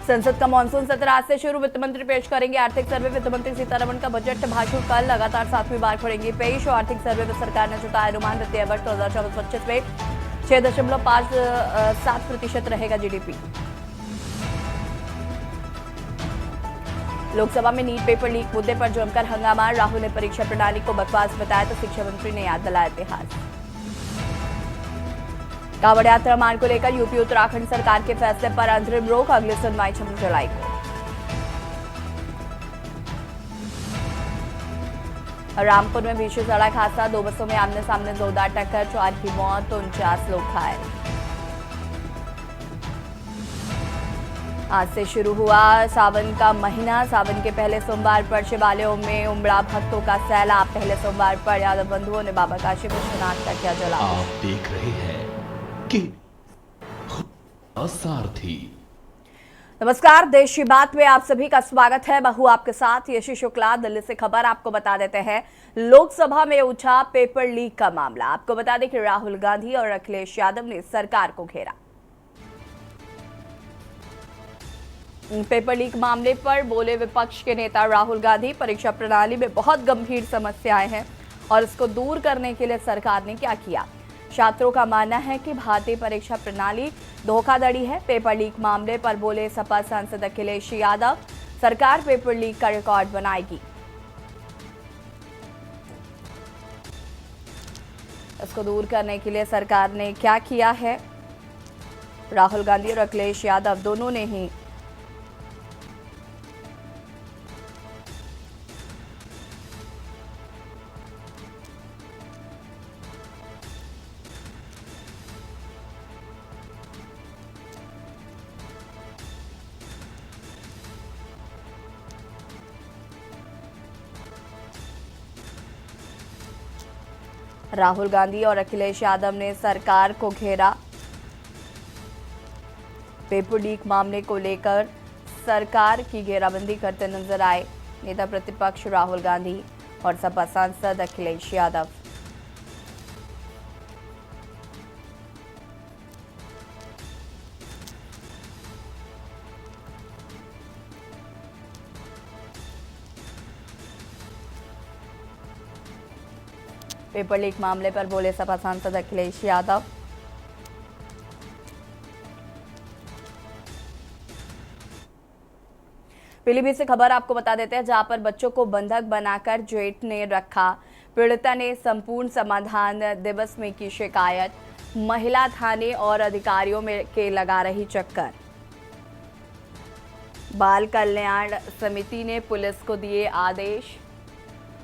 संसद का मानसून सत्र आज से शुरू। वित्त मंत्री पेश करेंगे आर्थिक सर्वे। वित्त मंत्री सीतारमण का बजट भाषण कल लगातार 7वीं बार करेंगे पेश। आर्थिक सर्वे में सरकार ने जुटाया अनुमान, वित्तीय वर्ष 2024-25 में 6.57% रहेगा जीडीपी। लोकसभा में नीट पेपर लीक मुद्दे पर जमकर हंगामा। राहुल ने परीक्षा प्रणाली को बकवास बताया तो शिक्षा मंत्री ने याद दिलाया इतिहास। कांवड़ यात्रा मार्ग को लेकर यूपी उत्तराखंड सरकार के फैसले पर अंतरिम रोक, अगली सुनवाई 26 जुलाई को। रामपुर में भीषण सड़क हादसा, 2 बसों में आमने सामने जोरदार टक्कर, 4 की मौत, 49 लोग घायल। आज से शुरू हुआ सावन का महीना। सावन के पहले सोमवार पर शिवालयों में उमड़ा भक्तों का सैलाब। पहले सोमवार पर यादव बंधुओं ने बाबा काशी विश्वनाथ का किया जलाव। आप देख रहे हैं कि सारथी। नमस्कार, देश की बात में आप सभी का स्वागत है। मैं हूं आपके साथ यशी शुक्ला। दिल्ली से खबर आपको बता देते हैं। लोकसभा में उठा पेपर लीक का मामला। आपको बता दें कि राहुल गांधी और अखिलेश यादव ने सरकार को घेरा। पेपर लीक मामले पर बोले विपक्ष के नेता राहुल गांधी, परीक्षा प्रणाली में बहुत गंभीर समस्याएं हैं और इसको दूर करने के लिए सरकार ने क्या किया। छात्रों का मानना है कि भारतीय परीक्षा प्रणाली धोखाधड़ी है। पेपर लीक मामले पर बोले सपा सांसद अखिलेश यादव, सरकार पेपर लीक का रिकॉर्ड बनाएगी। इसको दूर करने के लिए सरकार ने क्या किया है। राहुल गांधी और अखिलेश यादव दोनों ने ही राहुल गांधी और अखिलेश यादव ने सरकार को घेरा। पेपर लीक मामले को लेकर सरकार की घेराबंदी करते नजर आए नेता प्रतिपक्ष राहुल गांधी और सपा सांसद अखिलेश यादव। पेपर लीक मामले पर बोले सपा सांसद अखिलेश यादव, पीलीभीत से खबर आपको बता देते हैं, जहां पर बच्चों को बंधक बनाकर जेठ ने रखा। पीड़िता ने संपूर्ण समाधान दिवस में की शिकायत। महिला थाने और अधिकारियों में के लगा रही चक्कर। बाल कल्याण समिति ने पुलिस को दिए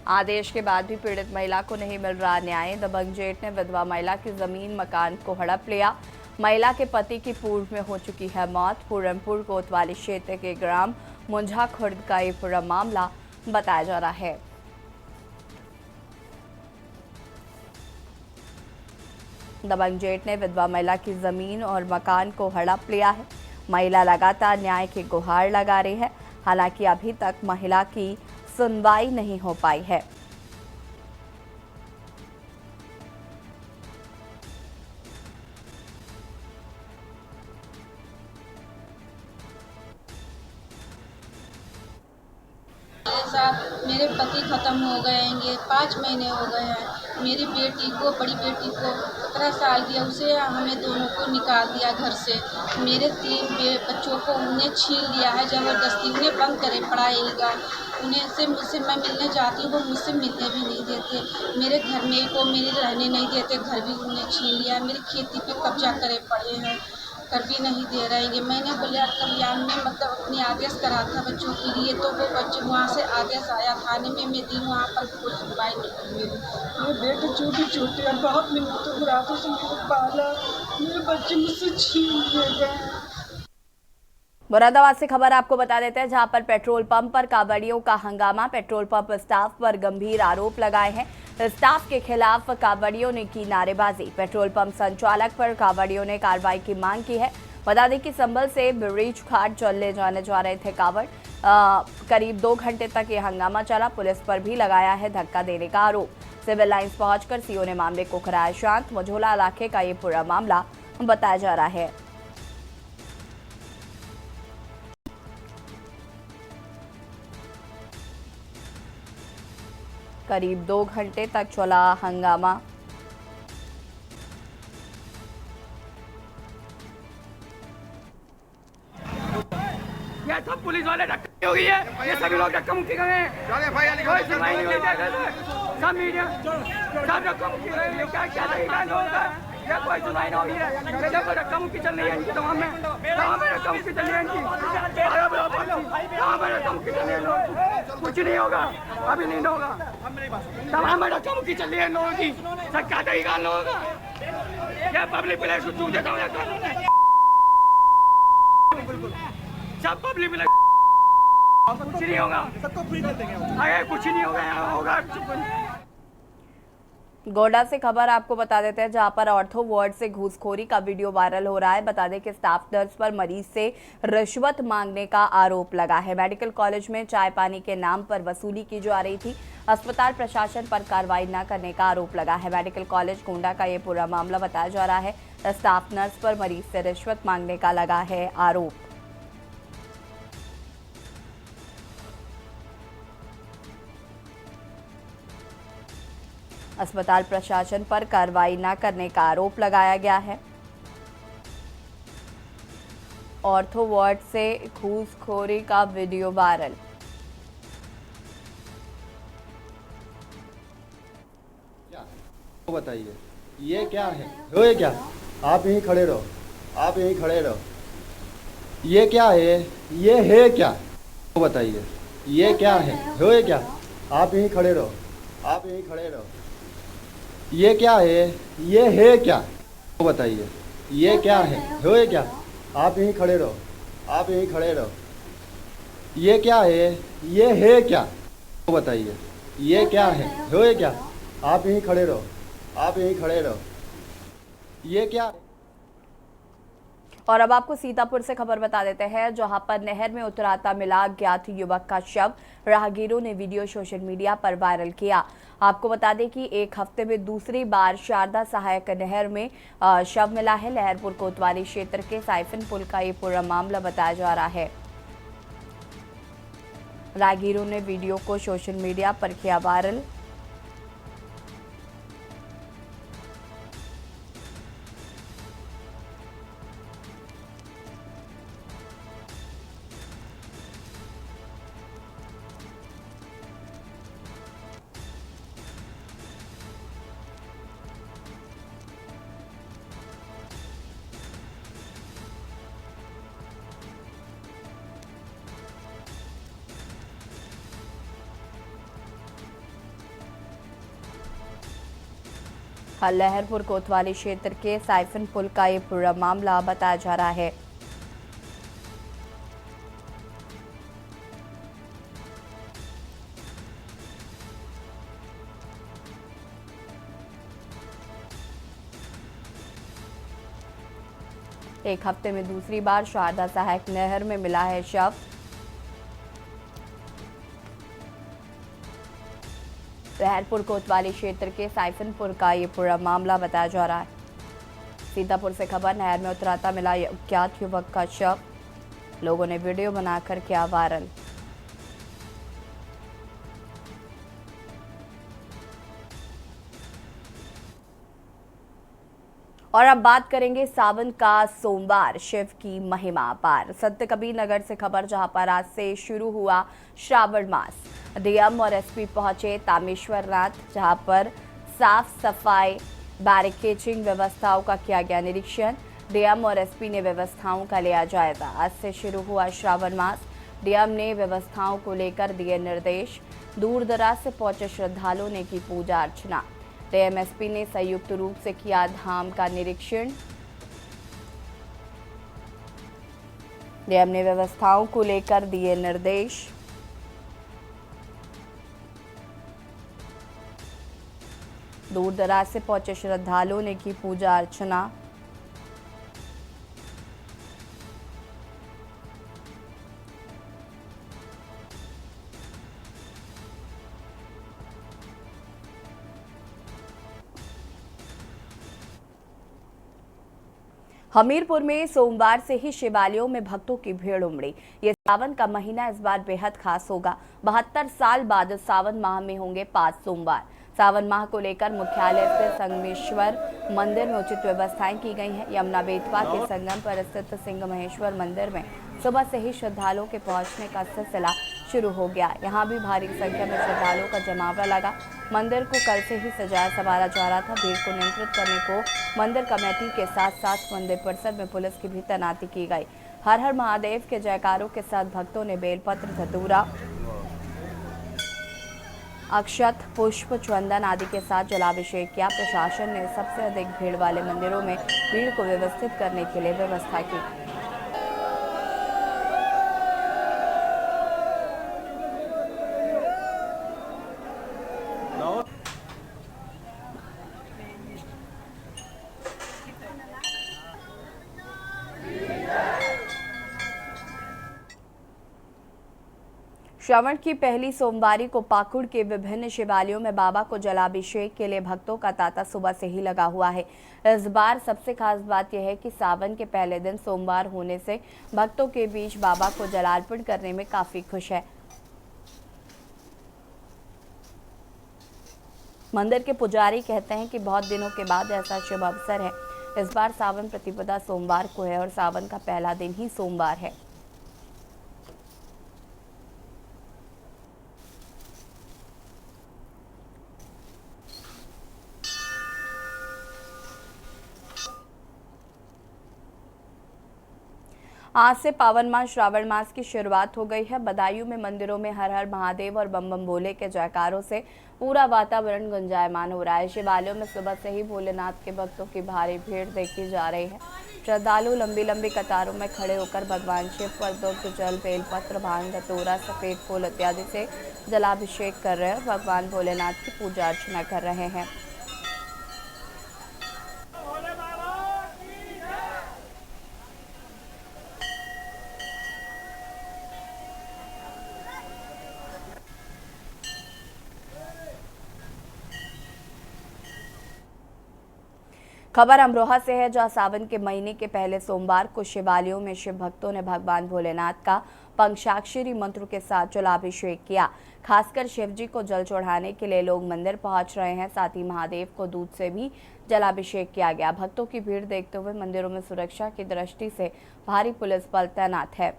आदेश के बाद भी पीड़ित महिला को नहीं मिल रहा न्याय। दबंग जेठ ने विधवा महिला की जमीन मकान को हड़प लिया। महिला के पति की पूर्व में हो चुकी है मौत। पूरनपुर कोतवाली क्षेत्र के ग्राम मुंझा खुर्द का ये पूरा मामला बताया जा रहा है। दबंग जेठ ने विधवा महिला की जमीन और मकान को हड़प लिया है। महिला लगातार न्याय की गुहार लगा रही है। हालांकि अभी तक महिला की सुनवाई नहीं हो पाई है। मेरे पति खत्म हो गए हैं, 5 महीने हो गए हैं। मेरी बेटी को, बड़ी बेटी को 17 साल की है, उसे हमें दोनों को निकाल दिया घर से। मेरे 3 बच्चों को उन्हें छीन लिया है ज़बरदस्ती। उन्हें बंद करे पढ़ाई का। उन्हें से मुझसे मैं मिलने जाती हूँ, वो मुझसे मिलने भी नहीं देते। मेरे घर में को मेरे रहने नहीं देते, घर भी उन्हें छीन लिया। मेरी खेती पे कब्जा करे पड़े हैं, कर भी नहीं दे रहेंगे। मैंने बलिया कल्याण में मतलब अपनी आदेश करा था बच्चों के लिए, तो वो बच्चे वहाँ से आदेश आया थाने में मैं दी, वहाँ पर कोई सुनवाई नहीं हुई। मेरे बेटे छोटे हैं, बहुत मिन्नतों मुरादों से मुझे पाला, मेरे बच्चे मुझसे छीन लिए गए। मुरादाबाद से खबर आपको बता देते हैं, जहां पर पेट्रोल पंप पर कांवड़ियों का हंगामा। पेट्रोल पंप स्टाफ पर गंभीर आरोप लगाए हैं। स्टाफ के खिलाफ कांवड़ियों ने की नारेबाजी। पेट्रोल पंप संचालक पर कांवड़ियों ने कार्रवाई की मांग की है। बता दें कि संभल से ब्रिज घाट चले जाने जा रहे थे कांवड़। करीब 2 घंटे तक ये हंगामा चला। पुलिस पर भी लगाया है धक्का देने का आरोप। सिविल लाइंस पहुंचकर सीओ ने मामले को कराया शांत। मझोला इलाके का ये पूरा मामला बताया जा रहा है। करीब 2 घंटे तक चला हंगामा। ये सब पुलिस वाले धक्का हो गई है, ये सभी लोग धक्का मुक्की कर रहे हैं, कोई सुनवाई नहीं हुई है, सब मीडिया सब धक्का मुक्की कर रहे हैं, क्या क्या तरीका होगा, ये कोई सुनवाई नहीं हुई है, ये देखो धक्का मुक्की चल रही है इनकी, कहाँ में धक्का मुक्की चल रही है इनकी, कहाँ में धक्का मुक्की चल रही है, कुछ नहीं होगा, अभी नहीं होगा, तमाम में धक्का मुक्की चल रही है इन लोगों की, सब क्या तरीका इन लोगों का, ये पब्लिक प्लेस को छू देता हूँ, सब पब्लिक में कुछ नहीं होगा, सबको फ्री कर देंगे, अरे कुछ नहीं होगा, यहाँ होगा। गोड्डा से खबर आपको बता देते हैं, जहां पर ऑर्थो वार्ड से घूसखोरी का वीडियो वायरल हो रहा है। बता दें कि स्टाफ नर्स पर मरीज से रिश्वत मांगने का आरोप लगा है। मेडिकल कॉलेज में चाय पानी के नाम पर वसूली की जा रही थी। अस्पताल प्रशासन पर कार्रवाई न करने का आरोप लगा है। मेडिकल कॉलेज गोंडा का ये पूरा मामला बताया जा रहा है। स्टाफ नर्स पर मरीज से रिश्वत मांगने का लगा है आरोप। अस्पताल प्रशासन पर कार्रवाई न करने का आरोप लगाया गया है। ऑर्थो वार्ड से घूसखोरी का वीडियो वायरल। बताइए ये क्या है? हो ये क्या? आप यहीं खड़े रहो, आप यहीं खड़े रहो। ये क्या है? ये है क्या? बताइए ये क्या है? हो ये क्या? आप यहीं खड़े रहो, आप यहीं खड़े रहो। ये क्या है? ये है क्या? बताइए ये क्या है? हो ये क्या? आप यहीं खड़े रहो, आप यहीं खड़े रहो। ये क्या है? ये है क्या? बताइए ये क्या है? हो ये क्या? आप यहीं खड़े रहो, आप यहीं खड़े रहो। ये क्या? और अब आपको सीतापुर से खबर बता देते हैं, जहां पर नहर में उतराता मिला अज्ञात युवक का शव। राहगीरों ने वीडियो सोशल मीडिया पर वायरल किया। आपको बता दें कि एक हफ्ते में दूसरी बार शारदा सहायक नहर में शव मिला है। लहरपुर कोतवाली क्षेत्र के साइफन पुल का ये पूरा मामला बताया जा रहा है। राहगीरों ने वीडियो को सोशल मीडिया पर किया वायरल। लहरपुर कोतवाली क्षेत्र के साइफन पुल का ये पूरा मामला बताया जा रहा है। एक हफ्ते में दूसरी बार शारदा सहायक नहर में मिला है शव। लहरपुर कोतवाली क्षेत्र के साइफनपुर का ये पूरा मामला बताया जा रहा है। सीतापुर से खबर, नहर में उतराता मिला अज्ञात युवक का शव। लोगों ने वीडियो बनाकर किया वायरल। और अब बात करेंगे सावन का सोमवार, शिव की महिमा अपार। संत कबीर नगर से खबर, जहां पर आज से शुरू हुआ श्रावण मास। डीएम और एसपी पहुंचे तामेश्वर नाथ, जहां पर साफ सफाई बैरिकेडिंग व्यवस्थाओं का किया गया निरीक्षण। डीएम और एसपी ने व्यवस्थाओं का लिया जायजा। आज से शुरू हुआ श्रावण मास। डीएम ने व्यवस्थाओं को लेकर दिए निर्देश। दूर दराज से पहुंचे श्रद्धालुओं ने की पूजा अर्चना। डीएम एसपी ने संयुक्त रूप से किया धाम का निरीक्षण। डीएम ने व्यवस्थाओं को लेकर दिए निर्देश। दूर दराज से पहुंचे श्रद्धालुओं ने की पूजा अर्चना। हमीरपुर में सोमवार से ही शिवालयों में भक्तों की भीड़ उमड़ी। ये सावन का महीना इस बार बेहद खास होगा। 72 साल बाद सावन माह में होंगे 5 सोमवार। सावन माह को लेकर मुख्यालय स्थित संगमेश्वर मंदिर में उचित व्यवस्थाएं की गई हैं। यमुना बेतवा के संगम पर स्थित सिंगमेश्वर मंदिर में सुबह से ही श्रद्धालुओं के पहुंचने का सिलसिला शुरू हो गया। यहां भी भारी संख्या में श्रद्धालुओं का जमावड़ा लगा। मंदिर को कल से ही सजाया संवारा जा रहा था। भीड़ को नियंत्रित करने को मंदिर कमेटी के साथ साथ मंदिर परिसर में पुलिस की भी तैनाती की गई। हर हर महादेव के जयकारों के साथ भक्तों ने बेलपत्र, धतूरा, अक्षत, पुष्प, चंदन आदि के साथ जलाभिषेक किया। प्रशासन ने सबसे अधिक भीड़ वाले मंदिरों में भीड़ को व्यवस्थित करने के लिए व्यवस्था की। श्रावण की पहली सोमवारी को पाकुड़ के विभिन्न शिवालयों में बाबा को जलाभिषेक के लिए भक्तों का तांता सुबह से ही लगा हुआ है। इस बार सबसे खास बात यह है कि सावन के पहले दिन सोमवार होने से भक्तों के बीच बाबा को जलार्पण करने में काफी खुश है। मंदिर के पुजारी कहते हैं कि बहुत दिनों के बाद ऐसा शुभ अवसर है। इस बार सावन प्रतिपदा सोमवार को है और सावन का पहला दिन ही सोमवार है। आज से पावन मास श्रावण मास की शुरुआत हो गई है। बदायूं में मंदिरों में हर हर महादेव और बम बम भोले के जयकारों से पूरा वातावरण गुंजायमान हो रहा है। शिवालयों में सुबह से ही भोलेनाथ के भक्तों की भारी भीड़ देखी जा रही है। श्रद्धालु लंबी लंबी कतारों में खड़े होकर भगवान शिव पर दुग्ध, जल, बेलपत्र, भांग, धतूरा, सफेद फूल इत्यादि से जलाभिषेक कर रहे हैं। भगवान भोलेनाथ की पूजा अर्चना कर रहे हैं। खबर अमरोहा से है, जहां सावन के महीने के पहले सोमवार को शिवालयों में शिव भक्तों ने भगवान भोलेनाथ का पंचाक्षरी मंत्र के साथ जलाभिषेक किया। खासकर शिव जी को जल चढ़ाने के लिए लोग मंदिर पहुंच रहे हैं। साथ ही महादेव को दूध से भी जलाभिषेक किया गया। भक्तों की भीड़ देखते हुए मंदिरों में सुरक्षा की दृष्टि से भारी पुलिस बल तैनात है।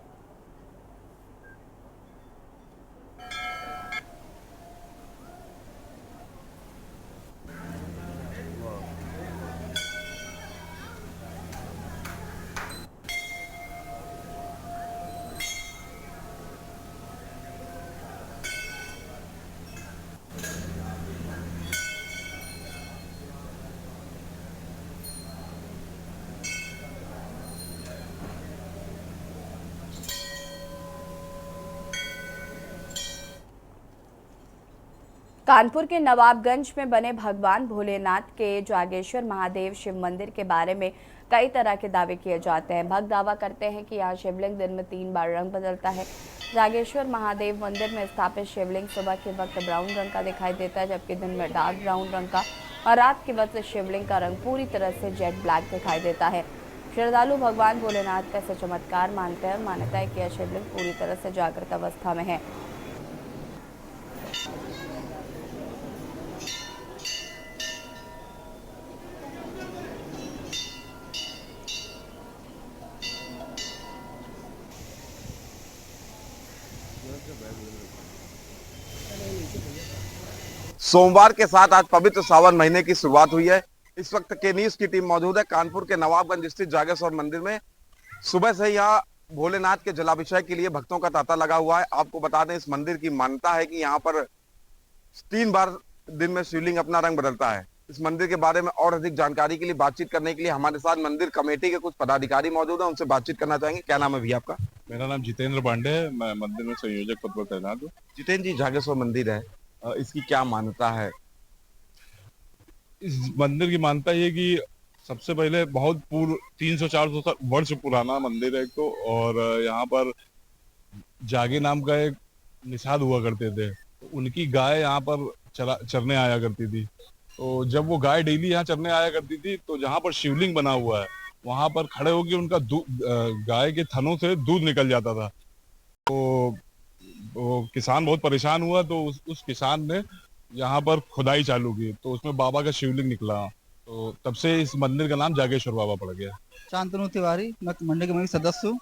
कानपुर के नवाबगंज में बने भगवान भोलेनाथ के जागेश्वर महादेव शिव मंदिर के बारे में कई तरह के दावे किए जाते हैं। भक्त दावा करते हैं कि यहाँ शिवलिंग दिन में 3 बार रंग बदलता है। जागेश्वर महादेव मंदिर में स्थापित शिवलिंग सुबह के वक्त ब्राउन रंग का दिखाई देता है, जबकि दिन में डार्क ब्राउन रंग का, और रात के वक्त शिवलिंग का रंग पूरी तरह से जेट ब्लैक दिखाई देता है। श्रद्धालु भगवान भोलेनाथ का ऐसा चमत्कार मानते हैं और मान्यता है कि यह शिवलिंग पूरी तरह से जागृत अवस्था में है। सोमवार के साथ आज पवित्र सावन महीने की शुरुआत हुई है। इस वक्त के न्यूज की टीम मौजूद है कानपुर के नवाबगंज स्थित जागेश्वर मंदिर में। सुबह से यहाँ भोलेनाथ के जलाभिषेक के लिए भक्तों का तांता लगा हुआ है। आपको बता दें, इस मंदिर की मान्यता है कि यहाँ पर 3 बार दिन में शिवलिंग अपना रंग बदलता है। इस मंदिर के बारे में और अधिक जानकारी के लिए, बातचीत करने के लिए हमारे साथ मंदिर कमेटी के कुछ पदाधिकारी मौजूद हैं। उनसे बातचीत करना चाहेंगे। क्या नाम है भैया आपका? मेरा नाम जितेंद्र पांडे है। मैं मंदिर में संयोजक पद पर तैनात हूँ। जितेंद्र जी, जागेश्वर मंदिर है, इसकी क्या मान्यता है? इस मंदिर की मान्यता ये कि सबसे पहले बहुत पूर्व 300-400 वर्ष पुराना मंदिर है एक तो, और यहाँ पर जागे नाम का एक निषाद हुआ करते थे। उनकी गाय यहाँ पर चरने आया करती थी। तो जब वो गाय डेली यहाँ चरने आया करती थी, तो जहाँ पर शिवलिंग बना हुआ है वहां पर खड़े होकर उनका गाय के थनों से दूध निकल जाता था। तो वो किसान बहुत परेशान हुआ, तो उस किसान ने यहाँ पर खुदाई चालू की, तो उसमें बाबा का शिवलिंग निकला। तो तब से इस मंदिर का नाम जागेश्वर बाबा पड़ गया। शांतनु तिवारी, मैं मंडी कमेटी सदस्य हूँ।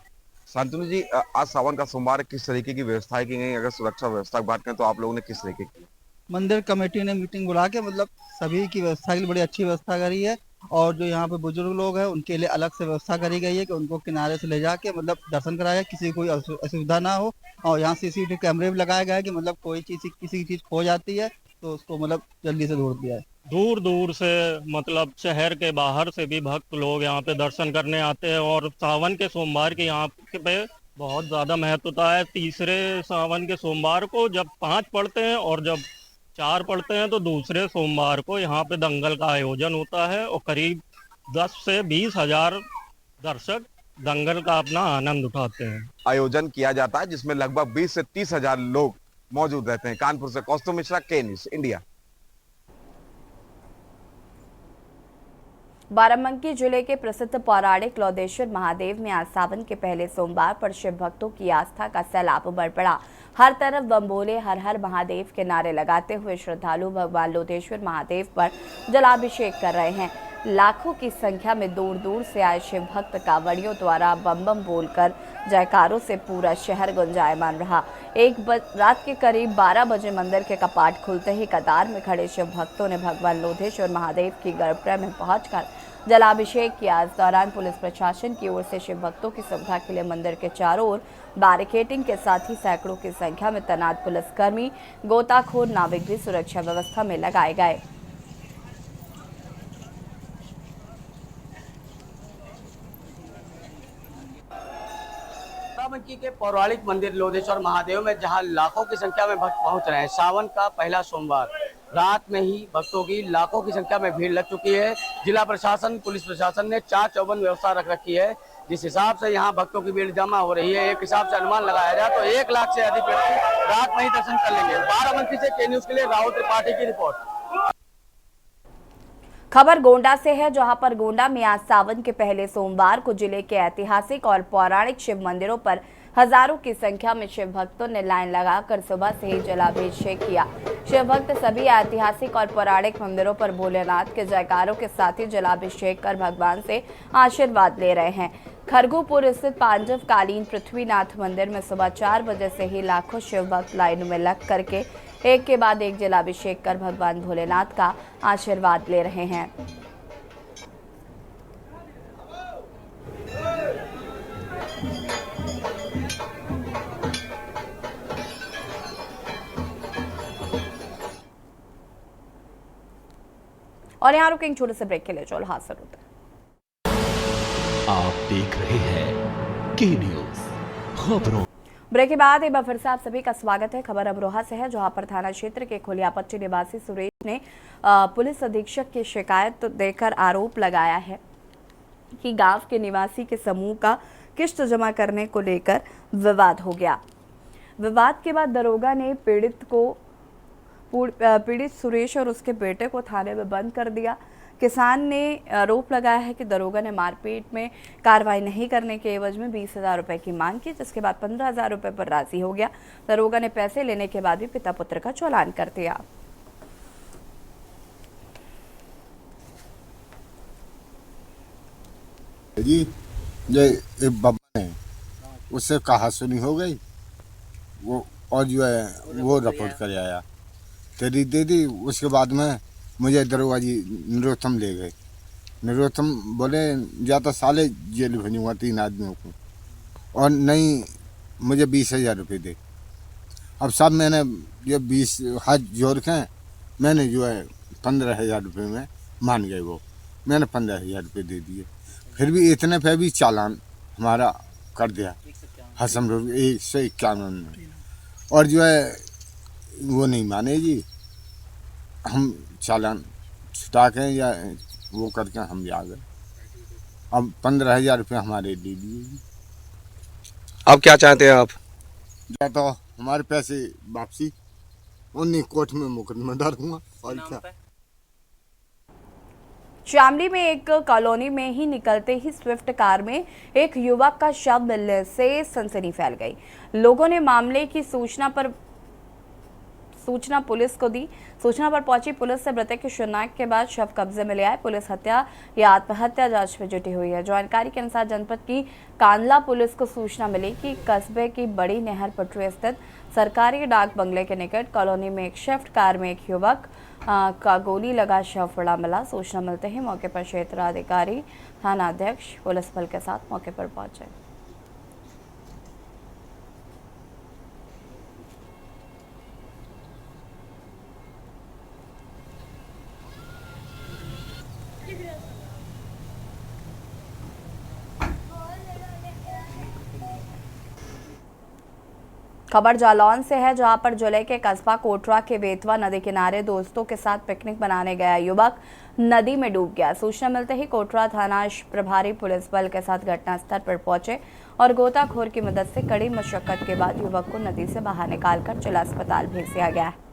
शांतनु जी, आज सावन का सोमवार है, किस तरीके की व्यवस्थाएं की गई? अगर सुरक्षा व्यवस्था की बात करें तो आप लोगों ने किस तरीके की? मंदिर कमेटी ने मीटिंग बुला के मतलब सभी की व्यवस्था के लिए बड़ी अच्छी व्यवस्था करी है। और जो यहाँ पे बुजुर्ग लोग हैं उनके लिए अलग से व्यवस्था करी गई है कि उनको किनारे से ले जाके मतलब दर्शन कराया, किसी को कोई असुविधा ना हो। और यहाँ सीसीटीवी कैमरे भी लगाए गए हैं कि मतलब कोई चीज किसी चीज खो जाती है तो उसको मतलब जल्दी से ढूंढ दिया है। दूर दूर से मतलब शहर के बाहर से भी भक्त लोग यहाँ पे दर्शन करने आते हैं। और सावन के सोमवार के यहाँ पे बहुत ज़्यादा महत्वता है। तीसरे सावन के सोमवार को जब 5 पड़ते हैं और जब 4 पड़ते हैं तो दूसरे सोमवार को यहाँ पे दंगल का आयोजन होता है और करीब 10 से 20 हजार दर्शक दंगल का अपना आनंद उठाते हैं। आयोजन किया जाता है जिसमें लगभग 20 से 30 हजार लोग मौजूद रहते हैं। कानपुर से कौस्तुभ मिश्रा, के न्यूज़ इंडिया। बाराबंकी जिले के प्रसिद्ध पौराणिक लौदेश्वर महादेव में आज सावन के पहले सोमवार पर शिव भक्तों की आस्था का सैलाब उमड़ पड़ा। हर तरफ बम भोले हर हर महादेव के नारे लगाते हुए श्रद्धालु भगवान लौदेश्वर महादेव पर जलाभिषेक कर रहे हैं। लाखों की संख्या में दूर दूर से आए शिव भक्त कांवड़ियों द्वारा बम बम बोलकर जयकारों से पूरा शहर गुंजायमान रहा। रात के करीब 12 बजे मंदिर के कपाट खुलते ही कतार में खड़े शिव भक्तों ने भगवान लौदेश्वर महादेव की गर्भगृह में पहुंचकर जलाभिषेक किया। इस दौरान पुलिस प्रशासन की ओर से शिव भक्तों की सुविधा के लिए मंदिर के चारों ओर बैरिकेडिंग के साथ ही सैकड़ों की संख्या में तैनात पुलिसकर्मी, गोताखोर, नाविक भी सुरक्षा व्यवस्था में लगाए गए। बाराबंकी के पौराणिक मंदिर लौदेश्वर महादेव में जहां लाखों की संख्या में भक्त पहुंच रहे हैं। सावन का पहला सोमवार रात में ही भक्तों की लाखों की संख्या में भीड़ लग चुकी है। जिला प्रशासन, पुलिस प्रशासन ने 4 चौबंद व्यवस्था रख रखी है। जिस हिसाब से यहां भक्तों की भीड़ जमा हो रही है, एक हिसाब से अनुमान लगाया जाए तो 1 लाख से अधिक व्यक्ति रात में ही दर्शन कर लेंगे। बाराबंकी से के न्यूज़ के लिए राहुल त्रिपाठी की रिपोर्ट। खबर गोंडा से है, जहां पर गोंडा में आज सावन के पहले सोमवार को जिले के ऐतिहासिक और पौराणिक शिव मंदिरों पर हजारों की संख्या में शिव भक्तों ने लाइन लगाकर सुबह से ही जलाभिषेक किया। शिव भक्त सभी ऐतिहासिक और पौराणिक मंदिरों पर भोलेनाथ के जयकारों के साथ ही जलाभिषेक कर भगवान से आशीर्वाद ले रहे हैं। खरगोपुर स्थित पांडव कालीन पृथ्वीनाथ मंदिर में सुबह 4 बजे से ही लाखों शिव भक्त लाइनों में लग करके एक के बाद एक जलाभिषेक कर भगवान भोलेनाथ का आशीर्वाद ले रहे हैं। और यहाँ रुकेंगे छोटे से ब्रेक के लिए, जो हासिल होता है। आप देख रहे हैं के न्यूज़ खबरों। ब्रेक के बाद एक बार फिर से आप सभी का स्वागत है। खबर अमरोहा से है, जहां पर थाना क्षेत्र के खुलियापट्टी निवासी सुरेश ने पुलिस अधीक्षक की शिकायत देकर आरोप लगाया है कि गांव के निवासी के समूह का किस्त जमा करने को लेकर विवाद हो गया। विवाद के बाद दरोगा ने पीड़ित सुरेश और उसके बेटे को थाने में बंद कर दिया। किसान ने आरोप लगाया है कि दरोगा ने मारपीट में कार्रवाई नहीं करने के एवज में 20,000 रुपए की मांग की, जिसके बाद 15,000 रुपए पर राजी हो गया। दरोगा ने पैसे लेने के बाद भी पिता पुत्र का चालान कर दिया। जी ये एक बाबा है, उससे कहा सुनी हो गई वो, और जो है वो रिपोर्ट कर आया, तेरी दे दी। उसके बाद में मुझे दरोगा जी नरोत्तम ले गए। नरोत्तम बोले जाता साले जेल भेजूंगा 3 आदमियों को, और नहीं मुझे 20,000 रुपये दे। अब सब मैंने ये 20 हाथ जोड़ के मैंने जो है 15,000 रुपये में मान गए। वो मैंने 15,000 रुपये दे दिए। फिर भी इतने पे भी चालान हमारा कर दिया हसम 151 में, और जो है वो नहीं माने जी। हम चालान छुटा के या वो करके हम आ गए। अब 15,000 रुपये हमारे दे दिए। अब क्या चाहते हैं आप? या तो हमारे पैसे वापसी, उन्हीं कोर्ट में मुकदमा डालूंगा और क्या। शामली में एक कॉलोनी में ही निकलते ही स्विफ्ट कार में एक युवक का शव मिलने से सनसनी फैल गई। लोगों ने मामले की सूचना पुलिस को दी। सूचना पर पहुंची पुलिस से मृतक की शिनाख्त के बाद शव कब्जे में लिया है। पुलिस हत्या या आत्महत्या जांच में जुटी हुई है। जानकारी के अनुसार जनपद की कांदला पुलिस को सूचना मिली कि कस्बे की बड़ी नहर पटरी स्थित सरकारी डाक बंगले के निकट कॉलोनी में एक स्विफ्ट कार में एक युवक का गोली लगा शव पड़ा मिला। सूचना मिलते ही मौके पर क्षेत्राधिकारी थानाध्यक्ष पुलिस बल के साथ मौके पर पहुंचे। खबर जालौन से है, जहां पर जिले के कस्बा कोटरा के बेतवा नदी किनारे दोस्तों के साथ पिकनिक मनाने गया युवक नदी में डूब गया। सूचना मिलते ही कोटरा थाना प्रभारी पुलिस बल के साथ घटनास्थल पर पहुंचे और गोताखोर की मदद से कड़ी मशक्कत के बाद युवक को नदी से बाहर निकालकर जिला अस्पताल भेज दिया गया है।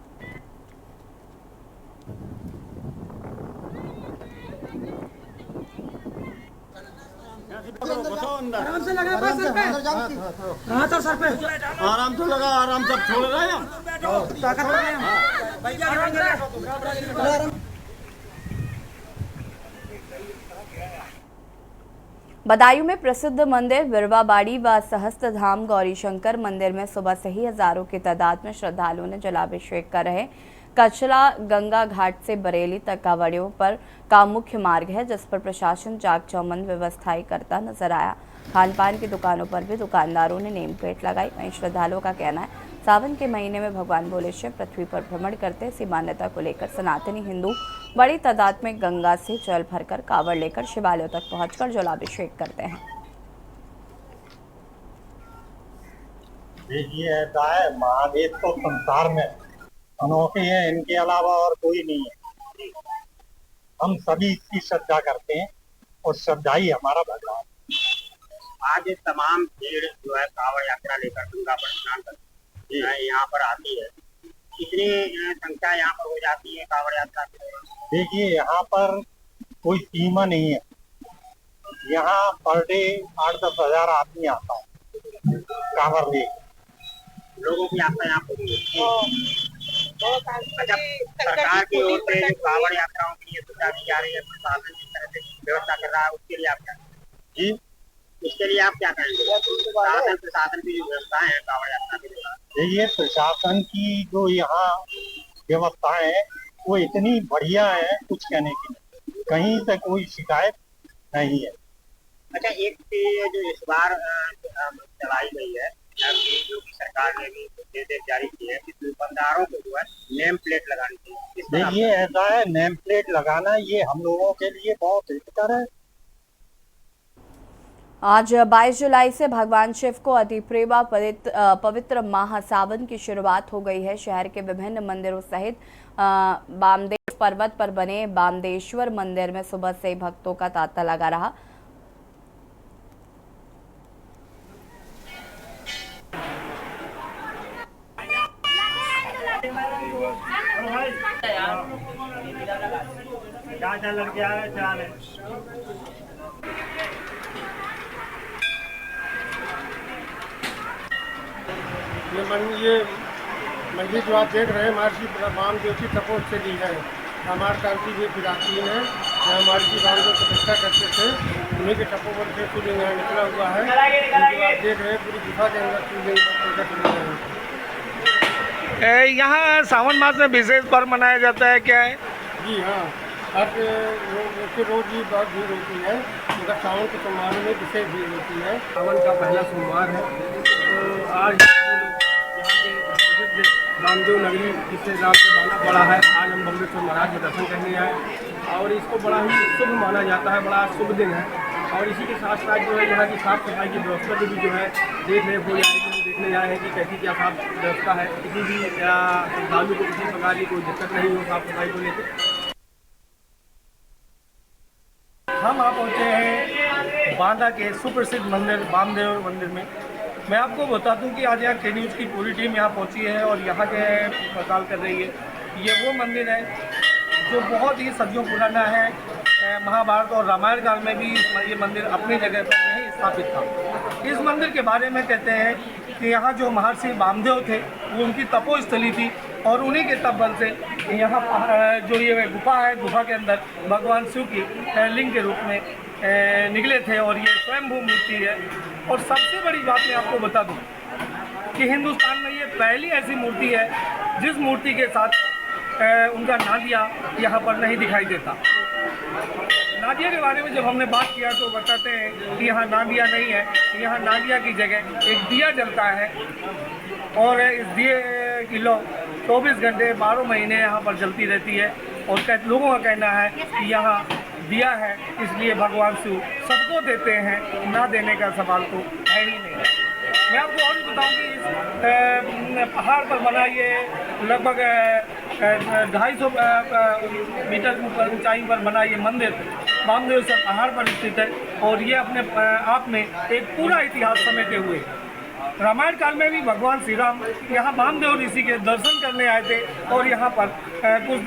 आराम से लगा सर पे। हाँ तो सर पे आराम से लगा, आराम से छोड़ रहे हैं बदायूं में प्रसिद्ध मंदिर बिरवाबाड़ी व सहस्त्र धाम गौरी शंकर मंदिर में सुबह से ही हजारों की तादाद में श्रद्धालुओं ने जलाभिषेक कर रहे। कचला गंगा घाट से बरेली तक कांवड़ियों पर का मुख्य मार्ग है, जिस पर प्रशासन जाग चौबंद व्यवस्थाएं करता नजर आया। खान पान की दुकानों पर भी दुकानदारों ने नेम प्लेट लगाई। वहीं श्रद्धालुओं का कहना है सावन के महीने में भगवान भोले शिव पृथ्वी पर भ्रमण करते। इसी मान्यता को लेकर सनातनी हिंदू बड़ी तादाद में गंगा से जल भरकर कांवड़ लेकर शिवालयों तक पहुंचकर जलाभिषेक करते हैं। देखिए ऐसा है, महादेव तो संसार में अनोखे हैं, इनके अलावा और कोई नहीं है। हम सभी इसकी श्रद्धा करते हैं और श्रद्धा ही हमारा भगवान। आज तमाम भीड़ जो है कांवड़ यात्रा लेकर गंगा पर स्नान करती है, यहाँ पर आती है। कितनी संख्या यहाँ पर हो जाती है कांवड़ यात्रा के दौरान? देखिए यहाँ पर कोई सीमा नहीं है। यहाँ पर डे 8-10 हजार आदमी आता है कांवड़ ले। लोगों की यात्रा यहाँ पर अच्छा, सरकार की ओर से जो कांवड़ यात्राओं के लिए सुविधा दी जा रही है, प्रशासन जिस तरह से व्यवस्था कर रहा है, उसके लिए आप क्या जी उसके लिए आप क्या करेंगे? प्रशासन की जो व्यवस्था है कांवड़ यात्रा के लिए, देखिए प्रशासन की जो यहाँ व्यवस्थाएं है वो इतनी बढ़िया है, कुछ कहने की नहीं, कहीं से कोई शिकायत नहीं है। अच्छा, एक जो इस बार चलाई गई है जो कि सरकार ने भी निर्देश जारी किए हैं कि दुकानदारों को जो है नेम प्लेट लगानी चाहिए। देखिए ऐसा है, नेम प्लेट लगाना ये हम लोगों के लिए बहुत हितकर है। आज 22 जुलाई से भगवान शिव को अति प्रिय व पवित्र माह सावन की शुरुआत हो गई है। शहर के विभिन्न मंदिरों सहित बामदेव पर्वत पर बने बामदेश्वर मंदिर में सुबह से भक्तों का तांता लगा रहा। ये मंदिर जो आप देख रहे हैं महर्षि वामदेव की तपोज से ली है। हमारे क्रांति भी प्राचीन है, यहाँ महर्षि वामदेव तपस्या करते थे, उन्हीं के तपोवन से शिवलिंग यहाँ निकला हुआ है। जो आप देख रहे हैं पूरी गुफा के अंदर शिवलिंग प्रकट हुआ है। यहाँ सावन मास में विशेष पर्व मनाया जाता है, क्या है? जी हाँ, हर रोज ही बहुत भीड़ होती है, मगर सावन के सोमवार में विशेष भीड़ होती है। सावन का पहला सोमवार है, तो आज रामदेव नगरी जिससे नाम से माना पड़ा है, आज हम बम्बेश्वर महाराज के दर्शन करने आए और इसको बड़ा ही शुभ माना जाता है, बड़ा शुभ दिन है। और इसी के साथ साथ जो है यहाँ की साफ सफाई की व्यवस्था भी जो है देख रेख हो जाएगी, देखने आए हैं कि कैसी क्या साफ व्यवस्था है, किसी भी श्रद्धालु को किसी प्रकार की कोई दिक्कत नहीं हो साफ सफाई को लेकर। हम आप पहुँचे हैं बांदा के सुप्रसिद्ध मंदिर वामदेव मंदिर में। मैं आपको बता दूं कि आज यहाँ के न्यूज़ की पूरी टीम यहाँ पहुँची है और यहाँ के पड़ताल कर रही है। ये वो मंदिर है जो बहुत ही सदियों पुराना है। महाभारत और रामायण काल में भी ये मंदिर अपनी जगह पर यही स्थापित था। इस मंदिर के बारे में कहते हैं कि यहाँ जो महर्षि वामदेव थे वो उनकी तपोस्थली थी और उन्हीं के तप बल से यहाँ जो ये गुफा है, गुफा के अंदर भगवान शिव की लिंग के रूप में निकले थे और ये स्वयंभू मूर्ति है। और सबसे बड़ी बात मैं आपको बता दूँ कि हिंदुस्तान में ये पहली ऐसी मूर्ति है जिस मूर्ति के साथ उनका नादिया यहाँ पर नहीं दिखाई देता। नादिया के बारे में जब हमने बात किया तो बताते हैं कि यहाँ नादिया नहीं है, यहाँ नादिया की जगह एक दिया जलता है और इस दिए की लौ 24 घंटे 12 महीने यहाँ पर जलती रहती है। और लोगों का कहना है कि यहाँ दिया है इसलिए भगवान शिव सबको देते हैं, ना देने का सवाल तो है ही नहीं। मैं आपको और भी बताऊँ कि इस पहाड़ पर बना ये लगभग 250 मीटर ऊंचाई पर बना ये मंदिर वामदेव से पहाड़ पर स्थित है और ये अपने आप में एक पूरा इतिहास समेटे हुए। रामायण काल में भी भगवान श्री राम यहाँ वामदेव ऋषि के दर्शन करने आए थे और यहाँ पर कुछ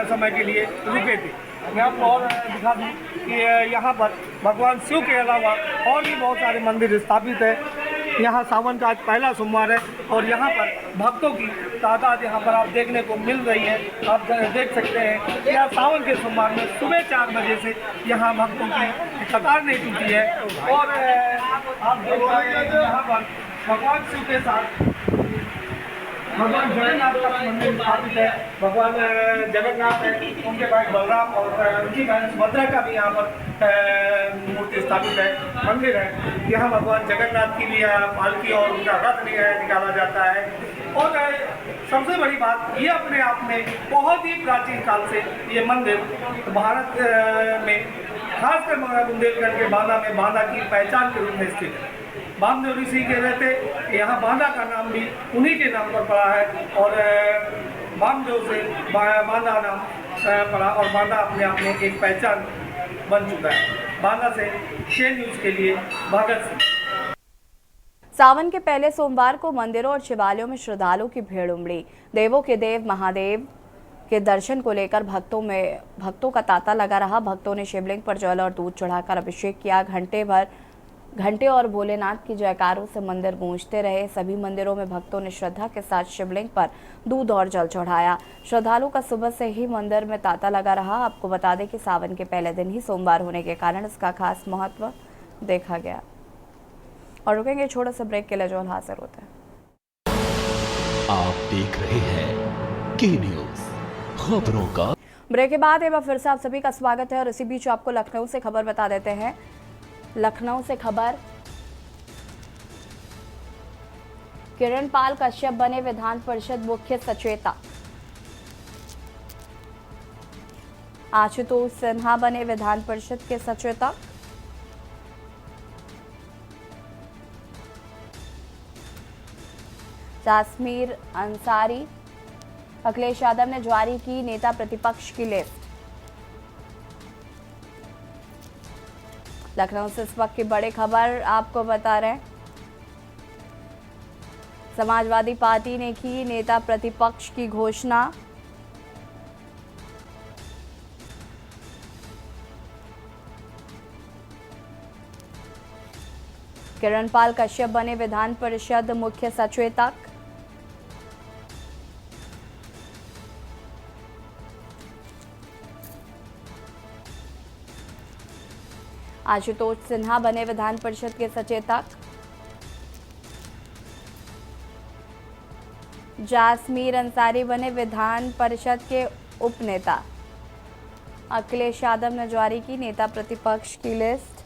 समय के लिए रुके थे। मैं आपको और दिखा दूँ कि यहाँ पर भगवान शिव के अलावा और भी बहुत सारे मंदिर स्थापित है। यहाँ सावन का आज पहला सोमवार है और यहाँ पर भक्तों की तादाद यहाँ पर आप देखने को मिल रही है। आप देख सकते हैं कि आज सावन के सोमवार में सुबह 4 बजे से यहाँ भक्तों की कतार नहीं टूटी है। और आप देख रहे हैं यहाँ पर भगवान शिव के साथ भगवान जगन्नाथ का मंदिर स्थापित है। भगवान जगन्नाथ है, उनके भाई बलराम और उनकी बहन सुभद्रा का भी यहाँ पर मूर्ति स्थापित है, मंदिर है। यहाँ भगवान जगन्नाथ की भी पालकी और उनका रथ निकाला जाता है। और सबसे बड़ी बात ये अपने आप में बहुत ही प्राचीन काल से ये मंदिर भारत में खासकर बुंदेलखंड के बांदा में बांदा की पहचान के रूप में स्थित है। वामदेव ऋषि के रहते यहाँ बांदा का नाम भी उन्हीं के नाम पर पड़ा है और वामदेव से बांदा नाम पड़ा और बांदा अपने आप में एक पहचान बन चुका है। बांदा से के न्यूज़ के लिए भगत सिंह। सावन के पहले सोमवार को मंदिरों और शिवालयों में श्रद्धालुओं की भीड़ उमड़ी। देवों के देव महादेव के दर्शन को लेकर भक्तों का तांता लगा रहा। भक्तों ने शिवलिंग पर जल और दूध चढ़ाकर अभिषेक किया। घंटे और भोलेनाथ की जयकारों से मंदिर गूंजते रहे। सभी मंदिरों में भक्तों ने श्रद्धा के साथ शिवलिंग पर दूध और जल चढ़ाया। श्रद्धालुओं का सुबह से ही मंदिर में तांता लगा रहा। आपको बता दें कि सावन के पहले दिन ही सोमवार होने के कारण इसका खास महत्व देखा गया। और रुकेंगे छोटा सा ब्रेक के लिए, जो हाजिर होता है। आप देख रहे हैं के न्यूज़ खबरों का। ब्रेक के बाद एक बार फिर से आप सभी का स्वागत है और इसी बीच आपको लखनऊ से खबर बता देते हैं। लखनऊ से खबर, किरणपाल कश्यप बने विधान परिषद मुख्य सचेतक। आशुतोष सिन्हा बने विधान परिषद के सचेतक। जासमीर अंसारी, अखिलेश यादव ने जारी की नेता प्रतिपक्ष की लिस्ट। लखनऊ से इस वक्त की बड़ी खबर आपको बता रहे हैं। समाजवादी पार्टी ने की नेता प्रतिपक्ष की घोषणा। किरणपाल कश्यप बने विधान परिषद मुख्य सचेतक। आशुतोष सिन्हा बने विधान परिषद के सचेतक। जासमीर अंसारी बने विधान परिषद के उपनेता। अखिलेश यादव ने जारी की नेता प्रतिपक्ष की लिस्ट।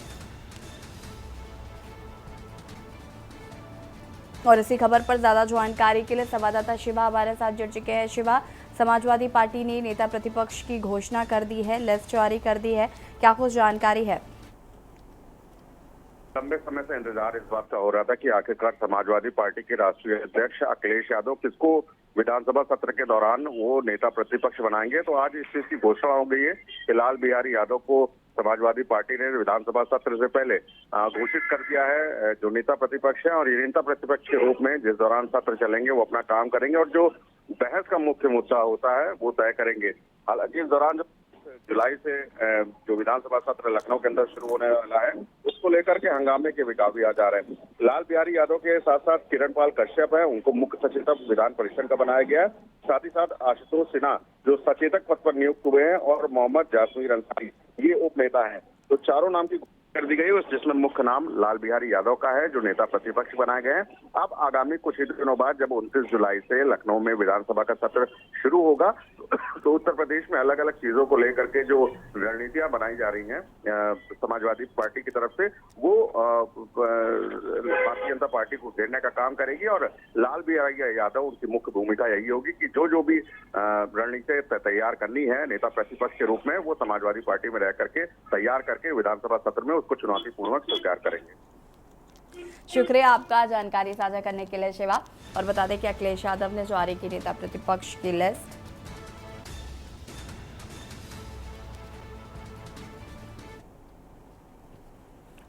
और इसी खबर पर ज्यादा जानकारी के लिए संवाददाता शिवा हमारे साथ जुड़ चुके हैं। शिवा, समाजवादी पार्टी ने नेता प्रतिपक्ष की घोषणा कर दी है, लिस्ट जारी कर दी है, क्या कुछ जानकारी है? लंबे समय से इंतजार इस बात का हो रहा था कि आखिरकार समाजवादी पार्टी के राष्ट्रीय अध्यक्ष अखिलेश यादव किसको विधानसभा सत्र के दौरान वो नेता प्रतिपक्ष बनाएंगे। तो आज इस चीज की घोषणा हो गई है कि लाल बिहारी यादव को समाजवादी पार्टी ने विधानसभा सत्र से पहले घोषित कर दिया है जो नेता प्रतिपक्ष है। और ये नेता प्रतिपक्ष के रूप में जिस दौरान सत्र चलेंगे वो अपना काम करेंगे और जो बहस का मुख्य मुद्दा होता है वो तय करेंगे। हालांकि इस दौरान जो जुलाई से जो विधानसभा सत्र लखनऊ के अंदर शुरू होने वाला है, उसको लेकर के हंगामे के भी काफी आ जा रहे हैं। लाल बिहारी यादव के साथ साथ किरणपाल कश्यप है, उनको मुख्य सचेतक विधान परिषद का बनाया गया है। साथ ही साथ आशुतोष सिन्हा जो सचेतक पद पर नियुक्त हुए हैं और मोहम्मद जासमीर अंसारी ये उप नेता है। तो चारों नाम की कर दी गई, जिसमें मुख्य नाम लाल बिहारी यादव का है जो नेता प्रतिपक्ष बनाए गए हैं। अब आगामी कुछ ही दिनों बाद जब 29 जुलाई से लखनऊ में विधानसभा का सत्र शुरू होगा तो उत्तर प्रदेश में अलग अलग चीजों को लेकर के जो रणनीतियां बनाई जा रही हैं समाजवादी पार्टी की तरफ से, वो भारतीय जनता पार्टी को घेरने का काम करेगी। और लाल बिहारी यादव उनकी मुख्य भूमिका यही होगी कि जो भी रणनीति तैयार करनी है नेता प्रतिपक्ष के रूप में, वो समाजवादी पार्टी में रह करके तैयार करके विधानसभा सत्र में उसको चुनौतीपूर्वक स्वीकार करेंगे। शुक्रिया आपका जानकारी साझा करने के लिए शिवा। और बता दें कि अखिलेश यादव ने जारी की नेता प्रतिपक्ष की लिस्ट।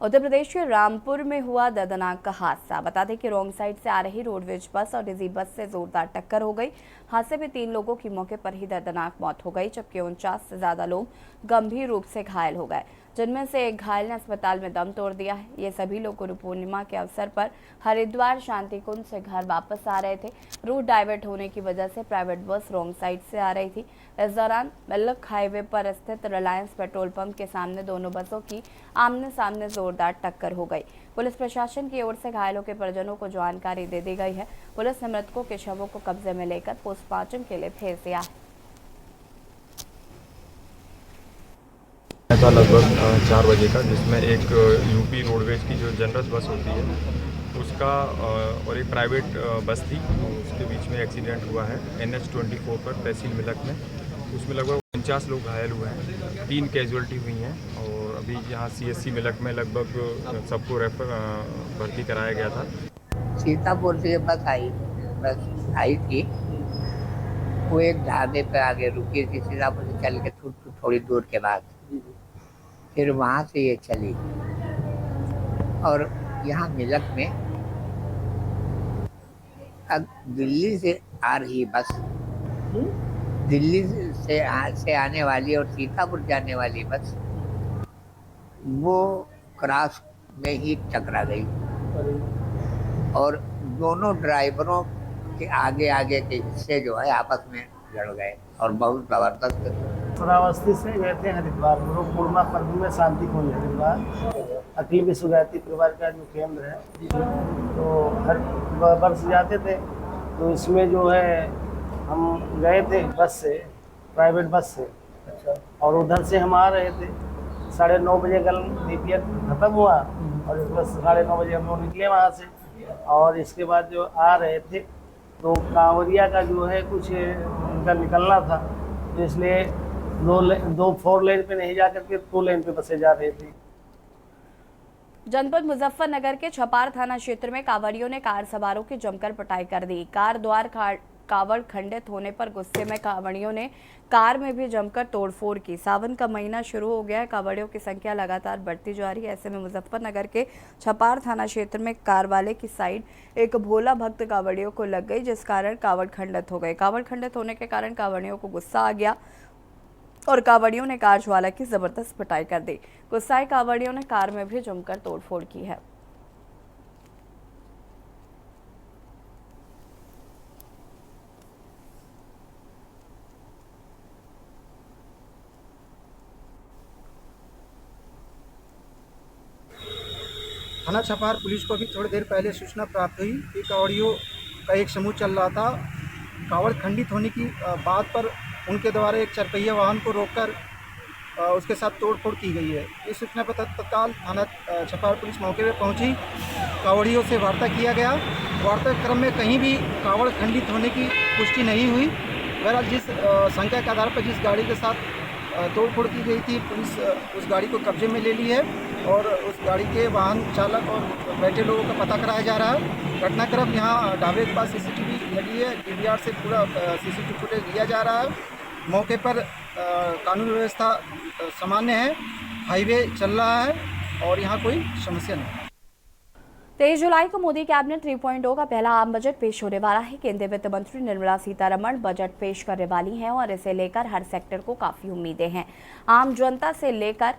उत्तर प्रदेश के रामपुर में हुआ दर्दनाक हादसा। बता दें कि रॉन्ग साइड से आ रही रोडवेज बस और निजी बस से जोरदार टक्कर हो गई। हादसे में 3 लोगों की मौके पर ही दर्दनाक मौत हो गई, जबकि 49 से ज्यादा लोग गंभीर रूप से घायल हो गए, जिनमें से एक घायल ने अस्पताल में दम तोड़ दिया है। ये सभी लोग गुरु पूर्णिमा के अवसर पर हरिद्वार शांति कुंज से घर वापस आ रहे थे। रूट डाइवर्ट होने की वजह से प्राइवेट बस रॉन्ग साइड से आ रही थी। इस दौरान मल्लक हाईवे पर स्थित रिलायंस पेट्रोल पंप के सामने दोनों बसों की आमने सामने जोरदार टक्कर हो गई। पुलिस प्रशासन की ओर से घायलों के परिजनों को जानकारी दे दी गई है। पुलिस ने मृतकों के शवों को कब्जे में लेकर पोस्टमार्टम के लिए भेज दिया है। था लगभग 4 बजे का, जिसमें एक यूपी रोडवेज की जो जनरल बस होती है उसका और एक प्राइवेट बस थी, उसके बीच में एक्सीडेंट हुआ है NH 24 पर तहसील मिलक में। उसमें लगभग 49 लोग घायल हुए हैं, 3 कैजुअल्टी हुई हैं और अभी यहाँ CSC मिलक में लगभग सबको भर्ती कराया गया था। सीतापुर से बस आई थी, वो एक ढाबे पे आगे रुकी थी। सीतापुर से चल के थोड़ी दूर के बाद फिर वहाँ से ये चली और यहाँ मिलक में अब दिल्ली से आ रही बस, दिल्ली से आने वाली और सीतापुर जाने वाली बस, वो क्रॉस में ही टकरा गई और दोनों ड्राइवरों के आगे के हिस्से जो है आपस में लड़ गए और बहुत जबरदस्त। श्रावस्ती से गए थे हरिद्वार, गुरु पूर्णिमा पर्व में शांति कुंज हरिद्वार अखिल विश्व गायत्री परिवार का जो केंद्र है, तो हर वर्ष जाते थे। तो इसमें जो है हम गए थे बस से, प्राइवेट बस से। अच्छा। और उधर से हम आ रहे थे, 9:30 बजे कल DPR खत्म हुआ और इस बस 9:30 बजे हम लोग निकले वहाँ से। और इसके बाद जो आ रहे थे तो कांवरिया का जो है कुछ उनका निकलना था, तो इसलिए 4 लेन पे नहीं जा करके 2 लेन पे बसें जा रही थी। जनपद मुजफ्फरनगर के छपार थाना क्षेत्र में कांवड़ियों ने कार सवारों की जमकर पिटाई कर दी। कार द्वार कावड़ खंडित होने पर गुस्से में कांवड़ियों ने कार में भी जमकर तोड़फोड़ की। सावन का महीना शुरू हो गया है, कांवड़ियों की संख्या लगातार बढ़ती जा रही है। ऐसे में मुजफ्फरनगर के छपार थाना क्षेत्र में कार वाले की साइड एक भोला भक्त कांवड़ियों को लग गई, जिस कारण कावड़ खंडित हो गए। कावड़ खंडित होने के कारण कांवड़ियों को गुस्सा आ गया और कांवड़ियों ने कार ज्वाला की जबरदस्त पिटाई कर दी। गुस्साए कांवड़ियों ने कार में भी जमकर तोड़फोड़ की है। थाना छपार पुलिस को भी थोड़ी देर पहले सूचना प्राप्त हुई कि कांवड़ियों का एक समूह चल रहा था। कावड़ खंडित होने की बात पर उनके द्वारा एक 4 पहिया वाहन को रोककर उसके साथ तोड़फोड़ की गई है। इस सूचना पर तत्काल थाना छपार पुलिस मौके पर पहुंची, कांवड़ियों से वार्ता किया गया। वार्ता क्रम में कहीं भी कावड़ खंडित होने की पुष्टि नहीं हुई। बहरहाल जिस संख्या के आधार पर जिस गाड़ी के साथ तोड़फोड़ की गई थी, पुलिस उस गाड़ी को कब्जे में ले ली है और उस गाड़ी के वाहन चालक और बैठे लोगों का पता कराया जा रहा है। घटनाक्रम यहाँ ढाबे के पास CCTV लगी है, DVR से पूरा CCTV फुटेज लिया जा रहा है। मौके पर कानून व्यवस्था सामान्य है, हाईवे चल रहा है और यहाँ कोई समस्या नहीं। 23 जुलाई को मोदी कैबिनेट 3.0 का पहला आम बजट पेश होने वाला है। केंद्रीय वित्त मंत्री निर्मला सीतारमण बजट पेश करने वाली हैं और इसे लेकर हर सेक्टर को काफी उम्मीदें हैं। आम जनता से लेकर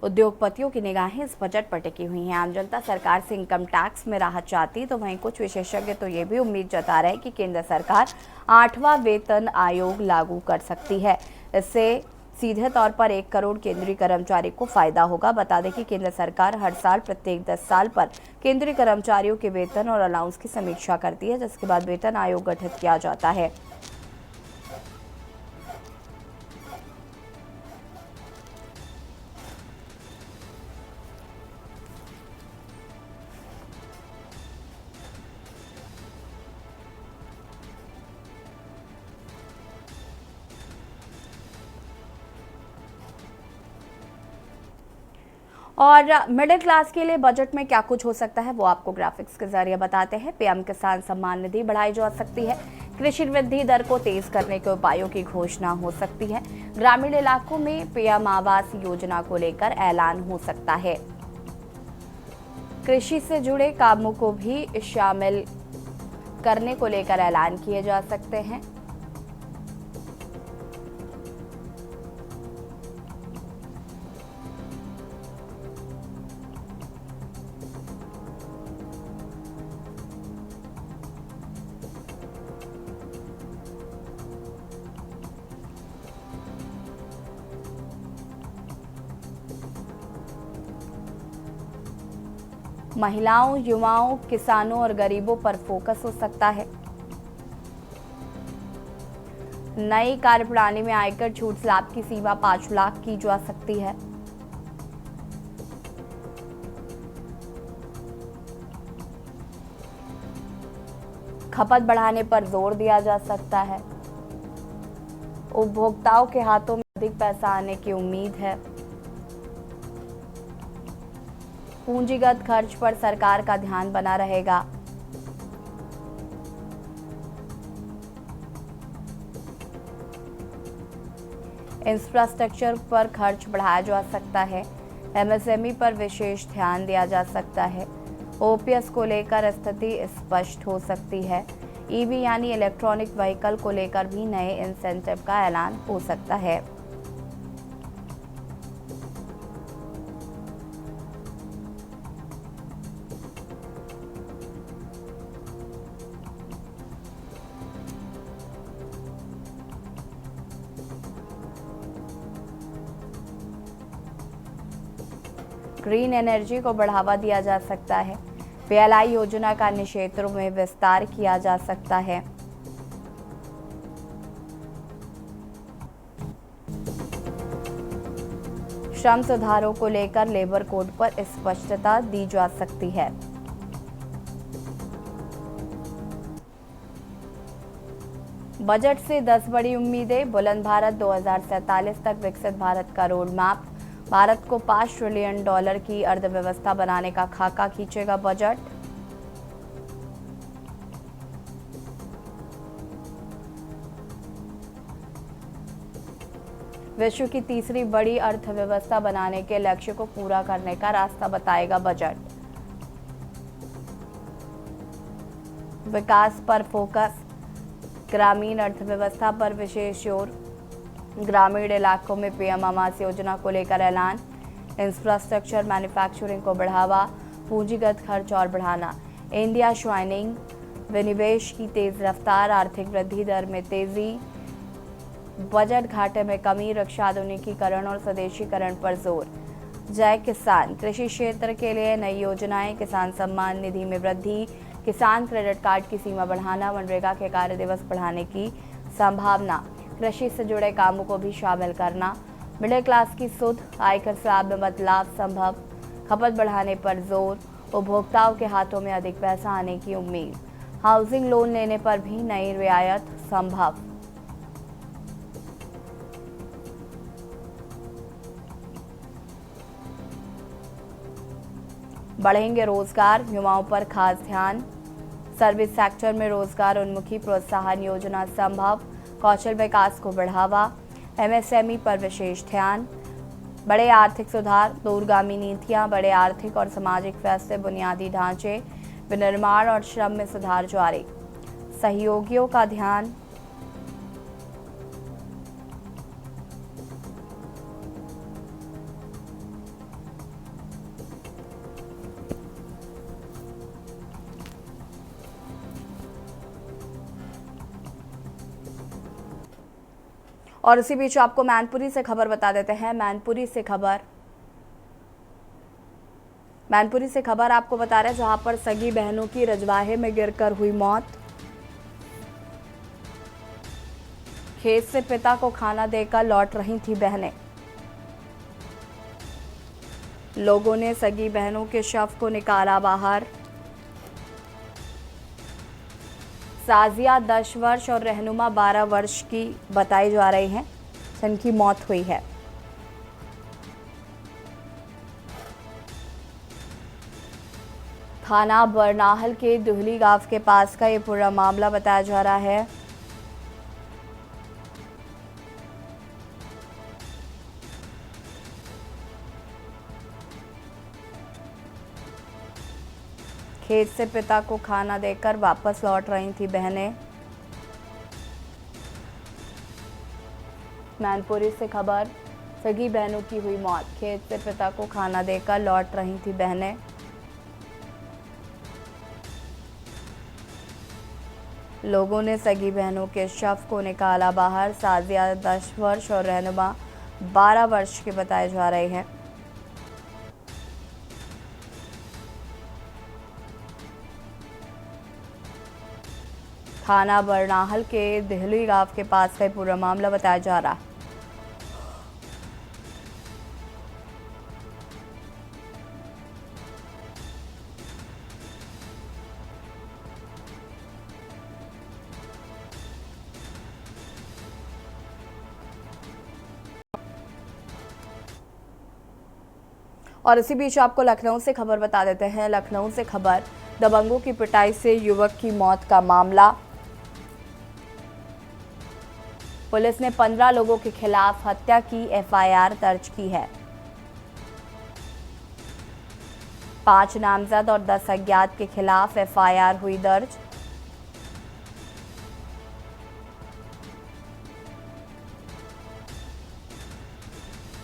उद्योगपतियों की निगाहें इस बजट पर टिकी हुई हैं। आम जनता सरकार से इनकम टैक्स में राहत चाहती, तो वहीं कुछ विशेषज्ञ तो ये भी उम्मीद जता रहे हैं कि केंद्र सरकार 8वां वेतन आयोग लागू कर सकती है। इससे सीधे तौर पर 1 करोड़ केंद्रीय कर्मचारी को फायदा होगा। बता दें कि केंद्र सरकार हर साल प्रत्येक 10 साल पर केंद्रीय कर्मचारियों के वेतन और अलाउंस की समीक्षा करती है, जिसके बाद वेतन आयोग गठित किया जाता है। और मिडिल क्लास के लिए बजट में क्या कुछ हो सकता है वो आपको ग्राफिक्स के जरिए बताते हैं। पीएम किसान सम्मान निधि बढ़ाई जा सकती है। कृषि वृद्धि दर को तेज करने के उपायों की घोषणा हो सकती है। ग्रामीण इलाकों में पीएम आवास योजना को लेकर ऐलान हो सकता है। कृषि से जुड़े कामों को भी शामिल करने को लेकर ऐलान किए जा सकते हैं। महिलाओं, युवाओं, किसानों और गरीबों पर फोकस हो सकता है। नई कार्यप्रणाली में आयकर छूट स्लैब की सीमा 5 लाख की जा सकती है। खपत बढ़ाने पर जोर दिया जा सकता है। उपभोक्ताओं के हाथों में अधिक पैसा आने की उम्मीद है। पूंजीगत खर्च पर सरकार का ध्यान बना रहेगा। इंफ्रास्ट्रक्चर पर खर्च बढ़ाया जा सकता है। एमएसएमई पर विशेष ध्यान दिया जा सकता है। ओपीएस को लेकर स्थिति स्पष्ट हो सकती है। ईवी यानी इलेक्ट्रॉनिक व्हीकल को लेकर भी नए इंसेंटिव का ऐलान हो सकता है। ग्रीन एनर्जी को बढ़ावा दिया जा सकता है। पीएलआई योजना का अन्य क्षेत्रों में विस्तार किया जा सकता है। श्रम सुधारों को लेकर लेबर कोड पर स्पष्टता दी जा सकती है। बजट से 10 बड़ी उम्मीदें। बुलंद भारत 2047 तक विकसित भारत का रोड मैप। भारत को $5 ट्रिलियन की अर्थव्यवस्था बनाने का खाका खींचेगा बजट। विश्व की तीसरी बड़ी अर्थव्यवस्था बनाने के लक्ष्य को पूरा करने का रास्ता बताएगा बजट। विकास पर फोकस। ग्रामीण अर्थव्यवस्था पर विशेष जोर। ग्रामीण इलाकों में पीएम आवास योजना को लेकर ऐलान। इंफ्रास्ट्रक्चर मैन्युफैक्चरिंग को बढ़ावा। पूंजीगत खर्च और बढ़ाना। India shining. विनिवेश की तेज रफ्तार। आर्थिक वृद्धि दर में तेजी। बजट घाटे में कमी। रक्षा आधुनिकीकरण और स्वदेशीकरण पर जोर। जय किसान। कृषि क्षेत्र के लिए नई योजनाएं। किसान सम्मान निधि में वृद्धि। किसान क्रेडिट कार्ड की सीमा बढ़ाना। मनरेगा के कार्य दिवस बढ़ाने की संभावना। कृषि से जुड़े कामों को भी शामिल करना। मिडिल क्लास की सुध। आयकर स्लैब में बदलाव संभव। खपत बढ़ाने पर जोर। उपभोक्ताओं के हाथों में अधिक पैसा आने की उम्मीद। हाउसिंग लोन लेने पर भी नई रियायत संभव। बढ़ेंगे रोजगार। युवाओं पर खास ध्यान। सर्विस सेक्टर में रोजगार उन्मुखी प्रोत्साहन योजना संभव। कौशल विकास को बढ़ावा। एमएसएमई पर विशेष ध्यान। बड़े आर्थिक सुधार, दूरगामी नीतियां, बड़े आर्थिक और सामाजिक फैसले, बुनियादी ढांचे विनिर्माण और श्रम में सुधार जारी, सहयोगियों का ध्यान। और इसी बीच आपको मैनपुरी से खबर बता देते हैं। मैनपुरी से खबर आपको बता रहे हैं, जहां पर सगी बहनों की रजवाहे में गिरकर हुई मौत। खेत से पिता को खाना देकर लौट रही थी बहनें। लोगों ने सगी बहनों के शव को निकाला बाहर। साजिया 10 वर्ष और रहनुमा 12 वर्ष की बताई जा रही हैं, जिनकी मौत हुई है। थाना बरनाहल के दुहली गांव के पास का ये पूरा मामला बताया जा रहा है। खेत से पिता को खाना देकर वापस लौट रही थी बहनें। मैनपुरी से खबर, सगी बहनों की हुई मौत। खेत से पिता को खाना देकर लौट रही थी बहनें। लोगों ने सगी बहनों के शव को निकाला बाहर। साजिया 10 वर्ष और रहनुमा 12 वर्ष के बताए जा रहे हैं। थाना बरनाहल के दिहली गांव के पास का पूरा मामला बताया जा रहा है। और इसी बीच आपको लखनऊ से खबर बता देते हैं। लखनऊ से खबर, दबंगों की पिटाई से युवक की मौत का मामला। पुलिस ने 15 लोगों के खिलाफ हत्या की एफआईआर दर्ज की है। 5 नामजद और 10 अज्ञात के खिलाफ एफआईआर हुई दर्ज।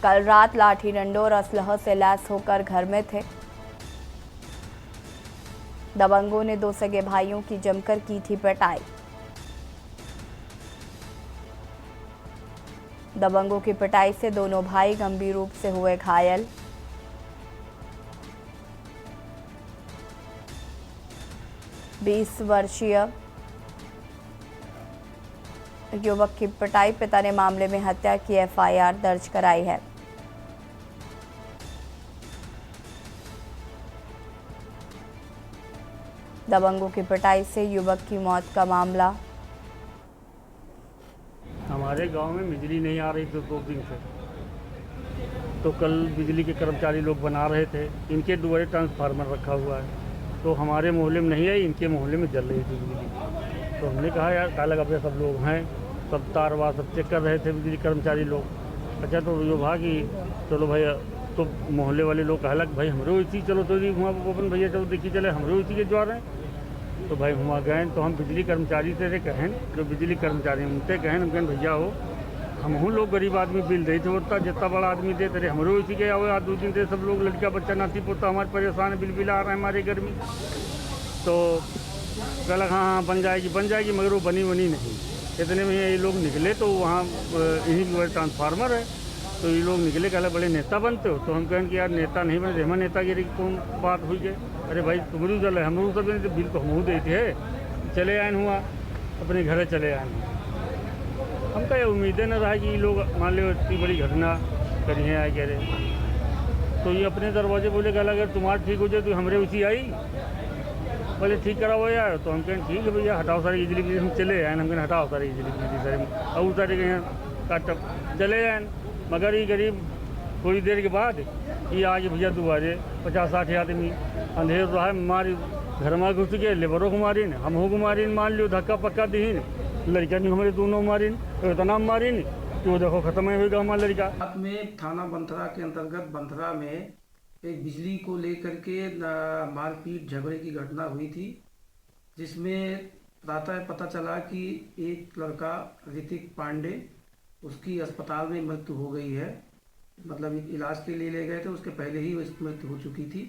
कल रात लाठी डंडों और असलह से लैस होकर घर में थे। दबंगों ने 2 सगे भाइयों की जमकर की थी पिटाई। दबंगों की पिटाई से दोनों भाई गंभीर रूप से हुए घायल। बीस वर्षीय युवक की पिटाई, पिता ने मामले में हत्या की एफआईआर दर्ज कराई है। दबंगों की पिटाई से युवक की मौत का मामला। हमारे गांव में बिजली नहीं आ रही थी 2 दिन से, तो कल बिजली के कर्मचारी लोग बना रहे थे। इनके द्वारे ट्रांसफार्मर रखा हुआ है, तो हमारे मोहल्ले में नहीं आई, इनके मोहल्ले में जल रही थी बिजली। तो हमने कहा यार काला कपड़े सब लोग हैं, सब तार वार सब चेक कर रहे थे बिजली कर्मचारी लोग। अच्छा, तो जो भाई कि चलो भैया, तो मोहल्ले वाले लोग कहला कि भाई हमरो इसी चलो तो अपन भैया चलो देखिए चले हमरो इसी के द्वार हैं। तो भाई हुआ गए, तो हम बिजली कर्मचारी से कहें, जो बिजली कर्मचारी उनसे कहें, हम कहें भैया हो हमहू लोग गरीब आदमी बिल दे थे, उतना जितना बड़ा आदमी देते रहे हमरो इसी के आओ। आज 2 दिन से सब लोग लड़का बच्चा नाती पोता हमारे परेशान है, बिल आ रहे हैं हमारे घर में। तो कल हाँ बन जाएगी मगर वो बनी नहीं। इतने में ये लोग निकले, तो वहाँ इन्हीं की ट्रांसफार्मर है, तो ये लोग निकले, कहला बड़े नेता बनते हो। तो हम कहें कि यार नेता नहीं बने, हम नेतागिरी की कौन बात हुई है। अरे भाई तुम्हारी जल है, हम सब बिल तो हमू देते है। चले आए हुआ अपने घर चले आए। हमका ये उम्मीदें न रहा कि ये लोग मान लो इतनी बड़ी घटना करी है आए कह रहे। तो ये अपने दरवाजे बोले, कहला अगर तुम्हारा ठीक हो जाए तो हमरे उसी आई, बोले ठीक कराओ यार। तो हम कहें ठीक है भैया, हटाओ सारी बिजली बिजली। हम चले आए, हम कहें हटाओ सारी बिजली बिजली सारी और सारे कहें काट चले आए। मगर ये गरीब थोड़ी देर के बाद ये आगे भैया दोबारे 50-60 आदमी अंधेर रहा है, मारी घर में घुस गए, लेबरों को मारी हमहू को मारी, मान लो धक्का पक्का दी लड़कियाँ नहीं हमारे दोनों मारी, तो इतना मारी वो देखो खत्म ही होगा हमारा लड़का। रात में थाना बंथरा के अंतर्गत बंथरा में एक बिजली को लेकर के मारपीट झगड़े की घटना हुई थी, जिसमें प्रातः पता चला कि एक लड़का ऋतिक पांडे, उसकी अस्पताल में मृत्यु हो गई है। मतलब इलाज के लिए ले गए थे, उसके पहले ही उसकी मृत्यु हो चुकी थी,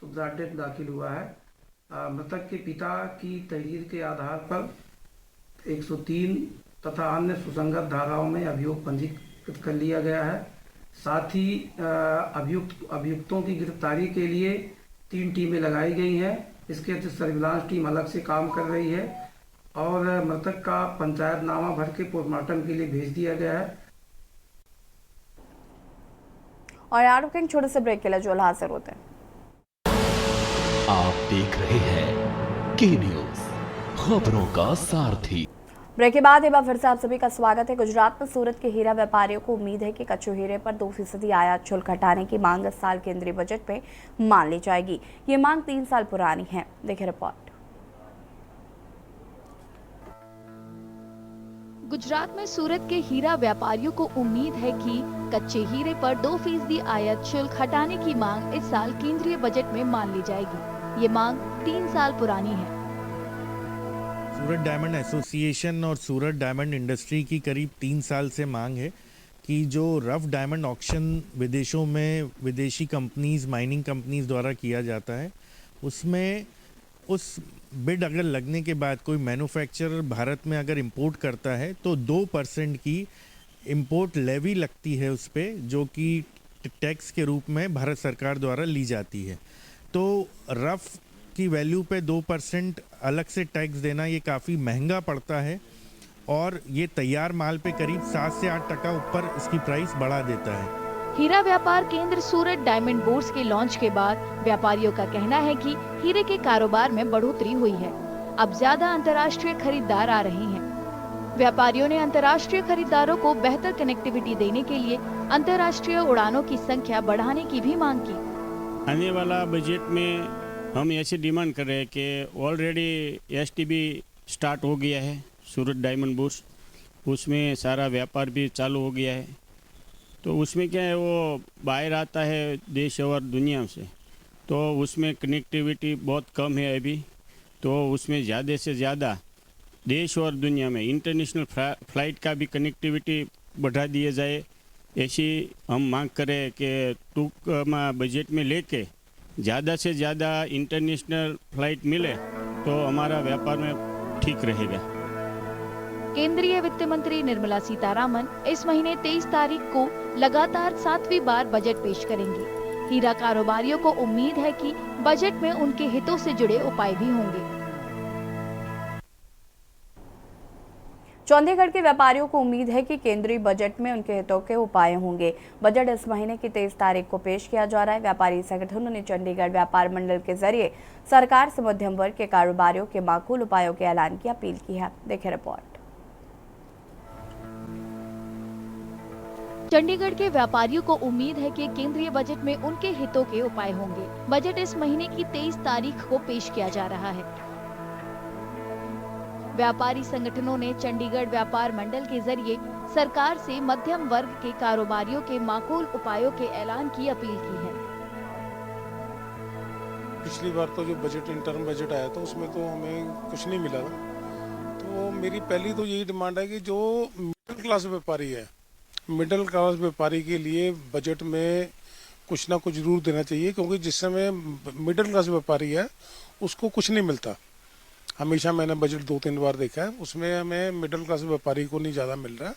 तो ब्लड डेथ दाखिल हुआ है। मृतक के पिता की तहरीर के आधार पर 103 तथा अन्य सुसंगत धाराओं में अभियोग पंजीकृत कर लिया गया है। साथ ही अभियुक्तों की गिरफ्तारी के लिए 3 टीमें लगाई गई हैं। इसके अतिरिक्त सर्विलांस टीम अलग से काम कर रही है और मृतक का पंचायतनामा भर के पोस्टमार्टम के लिए भेज दिया गया है। और यार रुकेंगे छोटे से ब्रेक के लिए, जो हाजिर होते हैं। आप देख रहे हैं के न्यूज़, खबरों का सारथी। ब्रेक के बाद एक बार फिर से आप सभी का स्वागत है। गुजरात में सूरत के हीरा व्यापारियों को उम्मीद है कि कच्चे हीरे पर 2% आयात शुल्क हटाने की मांग इस साल केंद्रीय बजट में मान ली जाएगी। ये मांग 3 साल पुरानी है। देखिए रिपोर्ट। गुजरात में सूरत के हीरा व्यापारियों को उम्मीद है कि कच्चे हीरे पर 2% आयात शुल्क हटाने की मांग इस साल केंद्रीय बजट में मान ली जाएगी। ये मांग 3 साल पुरानी है। सूरत डायमंड एसोसिएशन और सूरत डायमंड इंडस्ट्री की करीब 3 साल से मांग है कि जो रफ डायमंड ऑक्शन विदेशों में विदेशी कंपनीज, माइनिंग कंपनीज द्वारा किया जाता है, उसमें उस बिड अगर लगने के बाद कोई मैन्युफैक्चरर भारत में अगर इंपोर्ट करता है तो 2% की इंपोर्ट लेवी लगती है उस पर, जो कि टैक्स के रूप में भारत सरकार द्वारा ली जाती है। तो रफ की वैल्यू पे 2% अलग से टैक्स देना ये काफ़ी महंगा पड़ता है और ये तैयार माल पे करीब 7 से 8% ऊपर इसकी प्राइस बढ़ा देता है। हीरा व्यापार केंद्र सूरत डायमंड बोर्ड्स के लॉन्च के बाद व्यापारियों का कहना है कि हीरे के कारोबार में बढ़ोतरी हुई है। अब ज्यादा अंतर्राष्ट्रीय खरीदार आ रहे हैं। व्यापारियों ने अंतर्राष्ट्रीय खरीदारों को बेहतर कनेक्टिविटी देने के लिए अंतर्राष्ट्रीय उड़ानों की संख्या बढ़ाने की भी मांग की। आने वाला बजट में हम ऐसी डिमांड कर रहे हैं कि ऑलरेडी STB स्टार्ट हो गया है सूरत डायमंड बोर्ड्स, उसमें सारा व्यापार भी चालू हो गया है। तो उसमें क्या है, वो बाहर आता है देश और दुनिया से, तो उसमें कनेक्टिविटी बहुत कम है अभी। तो उसमें ज़्यादा से ज़्यादा देश और दुनिया में इंटरनेशनल फ्लाइट का भी कनेक्टिविटी बढ़ा दिया जाए, ऐसी हम मांग करें कि टूक बजट में लेके ज़्यादा से ज़्यादा इंटरनेशनल फ्लाइट मिले तो हमारा व्यापार में ठीक रहेगा। केंद्रीय वित्त मंत्री निर्मला सीतारामन इस महीने 23 तारीख को लगातार 7वीं बार बजट पेश करेंगी। हीरा कारोबारियों को उम्मीद है कि बजट में उनके हितों से जुड़े उपाय भी होंगे। चंडीगढ़ के व्यापारियों को उम्मीद है कि केंद्रीय बजट में उनके हितों के उपाय होंगे। बजट इस महीने की 23 तारीख को पेश किया जा रहा है। व्यापारी संगठनों ने चंडीगढ़ व्यापार मंडल के जरिए सरकार से मध्यम वर्ग के कारोबारियों के माकूल उपायों के ऐलान की अपील की है। देखिए रिपोर्ट। चंडीगढ़ के व्यापारियों को उम्मीद है कि केंद्रीय बजट में उनके हितों के उपाय होंगे। बजट इस महीने की 23 तारीख को पेश किया जा रहा है। व्यापारी संगठनों ने चंडीगढ़ व्यापार मंडल के जरिए सरकार से मध्यम वर्ग के कारोबारियों के माकूल उपायों के ऐलान की अपील की है। पिछली बार तो जो बजट इंटर्म बजट आया था उसमें तो हमें कुछ नहीं मिला था। तो मेरी पहली तो यही डिमांड है कि जो मिडिल क्लास व्यापारी है, मिडिल क्लास व्यापारी के लिए बजट में कुछ ना कुछ जरूर देना चाहिए, क्योंकि जिस समय मिडिल क्लास व्यापारी है उसको कुछ नहीं मिलता। हमेशा मैंने बजट 2-3 बार देखा है, उसमें हमें मिडिल क्लास व्यापारी को नहीं ज़्यादा मिल रहा।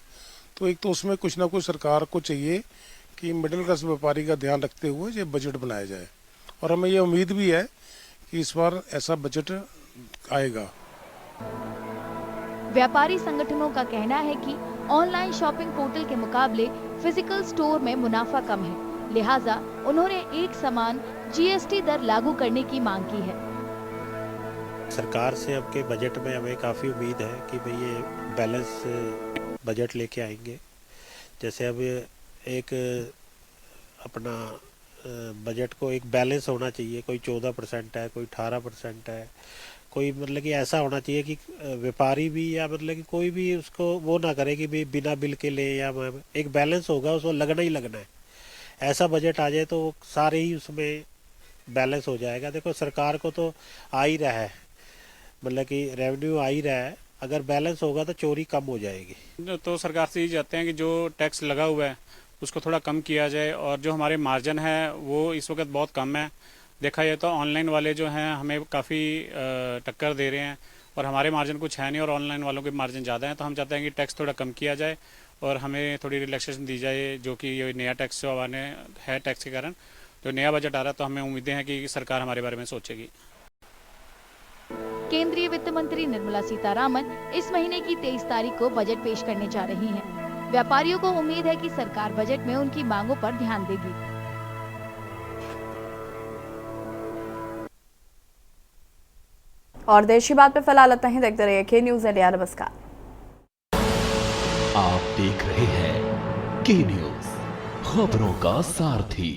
तो एक तो उसमें कुछ ना कुछ सरकार को चाहिए कि मिडिल क्लास व्यापारी का ध्यान रखते हुए ये बजट बनाया जाए, और हमें ये उम्मीद भी है कि इस बार ऐसा बजट आएगा। व्यापारी संगठनों का कहना है कि ऑनलाइन शॉपिंग पोर्टल के मुकाबले फिजिकल स्टोर में मुनाफा कम है, लिहाजा उन्होंने एक समान GST दर लागू करने की मांग की है। सरकार से अब के बजट में हमें काफ़ी उम्मीद है कि भाई ये बैलेंस बजट लेके आएंगे। जैसे अब एक अपना बजट को एक बैलेंस होना चाहिए, कोई 14% है, कोई 18% है, कोई मतलब कि ऐसा होना चाहिए कि व्यापारी भी या मतलब कि कोई भी उसको वो ना करे कि भाई बिना बिल के ले, या एक बैलेंस होगा उसको लगना ही लगना है। ऐसा बजट आ जाए तो सारे ही उसमें बैलेंस हो जाएगा। देखो सरकार को तो आ ही रहा है, मतलब कि रेवेन्यू आ ही रहा है, अगर बैलेंस होगा तो चोरी कम हो जाएगी। तो सरकार से ये चाहते हैं कि जो टैक्स लगा हुआ है उसको थोड़ा कम किया जाए, और जो हमारे मार्जिन है वो इस वक्त बहुत कम है। देखा जाए तो ऑनलाइन वाले जो हैं हमें काफ़ी टक्कर दे रहे हैं, और हमारे मार्जिन कुछ है नहीं और ऑनलाइन वालों के मार्जिन ज़्यादा हैं। तो हम चाहते हैं कि टैक्स थोड़ा कम किया जाए और हमें थोड़ी रिलैक्सेशन दी जाए, जो कि ये नया टैक्स जो आने है, टैक्स के कारण जो नया बजट आ रहा है, तो हमें उम्मीदें हैं कि सरकार हमारे बारे में सोचेगी। केंद्रीय वित्त मंत्री निर्मला सीतारामन इस महीने की 23 तारीख को बजट पेश करने जा रही हैं। व्यापारियों को उम्मीद है कि सरकार बजट में उनकी मांगों पर ध्यान देगी। और देश की बात पे फिलहाल इतना ही। देखते रहिए के न्यूज़ इंडिया। नमस्कार। आप देख रहे हैं के न्यूज़, खबरों का सारथी।